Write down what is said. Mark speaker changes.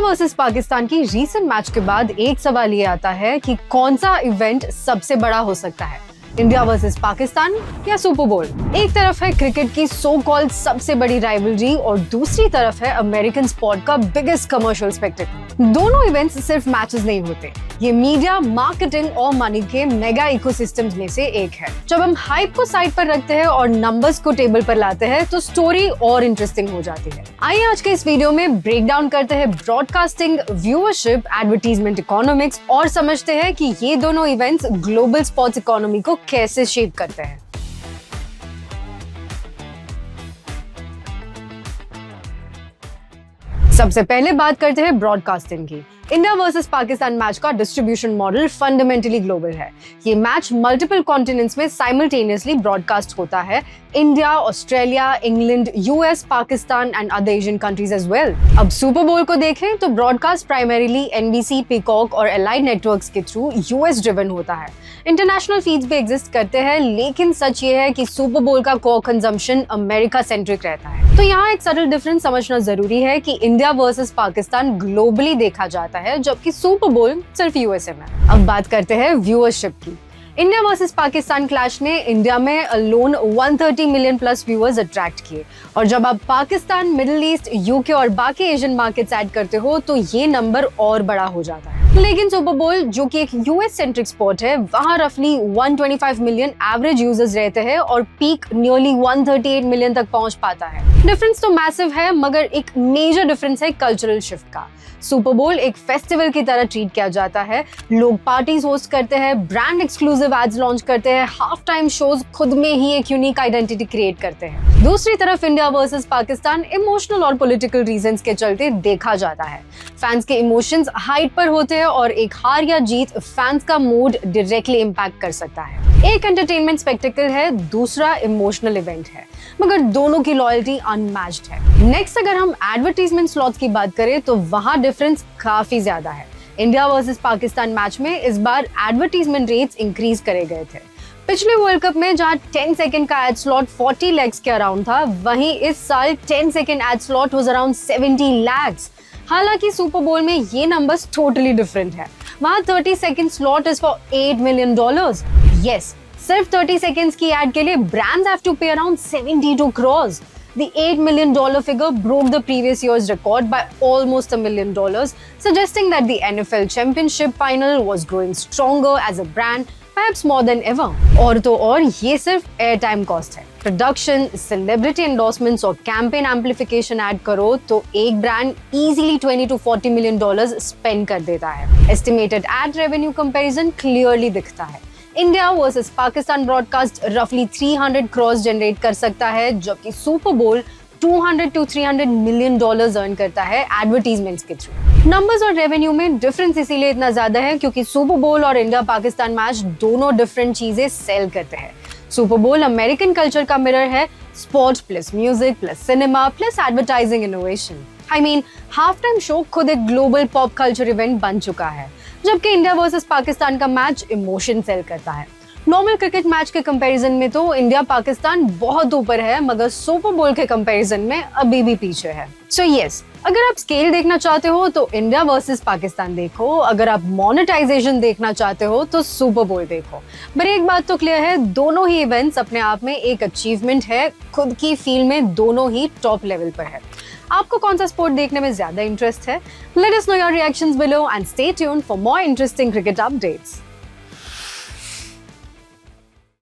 Speaker 1: Versus Pakistan की recent match के बाद एक सवाल ये आता है कि कौन सा इवेंट सबसे बड़ा हो सकता है, इंडिया वर्सेस पाकिस्तान या सुपर बोल। एक तरफ है क्रिकेट की सो कॉल्ड सबसे बड़ी राइवलरी और दूसरी तरफ है अमेरिकन स्पोर्ट का बिगेस्ट कमर्शियल स्पेक्टेकल। दोनों इवेंट्स सिर्फ मैचेस नहीं होते, ये मीडिया, मार्केटिंग और मनी के मेगा इकोसिस्टम्स में से एक है। जब हम हाइप को साइड पर रखते हैं और नंबर्स को टेबल पर लाते हैं तो स्टोरी और इंटरेस्टिंग हो जाती है। आइए आज के इस वीडियो में ब्रेक डाउन करते हैं ब्रॉडकास्टिंग, व्यूअरशिप, एडवर्टीजमेंट इकोनॉमिक्स और समझते हैं कि ये दोनों इवेंट्स ग्लोबल स्पोर्ट्स इकोनॉमी को कैसे शेप करते हैं। सबसे पहले बात करते हैं ब्रॉडकास्टिंग की। इंडिया वर्सेस पाकिस्तान मैच का डिस्ट्रीब्यूशन मॉडल फंडामेंटली ग्लोबल है। ये मैच मल्टीपल कॉन्टिनेंट्स में साइमल्टेनियसली ब्रॉडकास्ट होता है। India, Australia, England, US, Pakistan and other Asian countries as well. अब सुपर बोल को देखें तो ब्रॉडकास्ट प्राइमरीली एनबीसी, पीकॉक और एलाइड नेटवर्क्स के थ्रू यूएस ड्रिवन होता है। इंटरनेशनल फीड्स भी एग्जिस्ट करते हैं, लेकिन सच ये है कि सुपर बोल का कोर कंजम्पशन अमेरिका सेंट्रिक रहता है। तो यहाँ एक सबटल डिफरेंस समझना जरूरी है कि इंडिया वर्सेस पाकिस्तान ग्लोबली देखा जाता है, जबकि सुपर बोल सिर्फ यूएसए में। अब बात करते हैं व्यूअरशिप की। इंडिया वर्सेस पाकिस्तान क्लैश ने इंडिया में alone 130 million plus viewers attract किए, और जब आप पाकिस्तान, मिडिल ईस्ट, यूके और बाकी एशियन मार्केट्स ऐड करते हो तो ये नंबर और बड़ा हो जाता है। लेकिन सुपर बोल, जो कि एक यूएस सेंट्रिक स्पोर्ट है, वहां रफली 125 मिलियन एवरेज यूजर्स रहते हैं और पीक नियरली 138 मिलियन तक पहुंच पाता है। डिफरेंस तो मैसिव है, मगर एक मेजर डिफरेंस है कल्चरल शिफ्ट का। सुपर बोल एक फेस्टिवल की तरह ट्रीट किया जाता है, लोग पार्टीज होस्ट करते हैं, ब्रांड एक्सक्लूसिव एड्स लॉन्च करते हैं, हाफ टाइम शोज खुद में ही एक यूनिक आइडेंटिटी क्रिएट करते हैं। दूसरी तरफ इंडिया वर्सेस पाकिस्तान इमोशनल और पॉलिटिकल रीजंस के चलते देखा जाता है। फैंस के इमोशंस हाइट पर होते हैं और एक हार या जीत फैंस का मूड डायरेक्टली इम्पैक्ट कर सकता है। एक एंटरटेनमेंट स्पेक्टेकल है, दूसरा इमोशनल इवेंट है, मगर दोनों की लॉयल्टी अनमैच्ड है। नेक्स्ट अगर हम एडवर्टीजमेंट स्लॉट्स की बात करें तो वहां डिफरेंस काफी ज्यादा है। इंडिया वर्सेस पाकिस्तान मैच में इस बार एडवर्टीजमेंट रेट्स इंक्रीज करे गए थे। पिछले वर्ल्ड कप में जहां 10 सेकंड का एड स्लॉट 40 lakhs के अराउंड था, वहीं इस साल 10 second ad slot was around 70 lakhs। हालांकि सुपर बोल में ये नंबर्स टोटली डिफरेंट है। वहां 30 second slot is for $8 million। Yes, सिर्फ 30 seconds की एड के लिए brands have to pay around 72 crores. The $8 million figure broke the previous year's record by almost $1 million, suggesting that the NFL championship final was growing stronger as a brand, perhaps more than ever. और तो और ये सिर्फ air time cost है। Production, celebrity endorsements और campaign amplification add करो तो एक brand easily $20 to $40 million spend कर देता है। Estimated ad revenue comparison clearly दिखता है। इंडिया वर्सेस पाकिस्तान ब्रॉडकास्ट रफली 300 crores जनरेट कर सकता है, जबकि सुपर बोल 200 to $300 million अर्न करता है एडवर्टीजमेंट्स के थ्रू। नंबर्स और रेवेन्यू में डिफरेंस इसीलिए इतना ज्यादा है क्योंकि सुपर बोल और इंडिया पाकिस्तान मैच दोनों डिफरेंट चीजें सेल करते हैं। सुपर बोल अमेरिकन कल्चर का मिरर है, sports plus music plus cinema plus advertising innovation. I mean, half time show खुद एक ग्लोबल पॉप कल्चर इवेंट बन चुका है, जबकि इंडिया वर्सेस पाकिस्तान का मैच इमोशन सेल करता है। नॉर्मल क्रिकेट मैच के कंपैरिजन में तो इंडिया पाकिस्तान बहुत ऊपर है, मगर सुपर बोल के कंपैरिजन में अभी भी पीछे है। सो यस, अगर आप स्केल देखना चाहते हो तो इंडिया वर्सेस पाकिस्तान देखो, अगर आप मोनेटाइजेशन देखना चाहते हो तो सुपर बोल देखो। पर एक बात तो क्लियर है, दोनों ही इवेंट्स अपने आप में एक अचीवमेंट है, खुद की फील्ड में दोनों ही टॉप लेवल पर है। आपको कौन सा स्पोर्ट देखने में ज्यादा इंटरेस्ट है? Let us know your reactions below and stay tuned for more interesting cricket updates.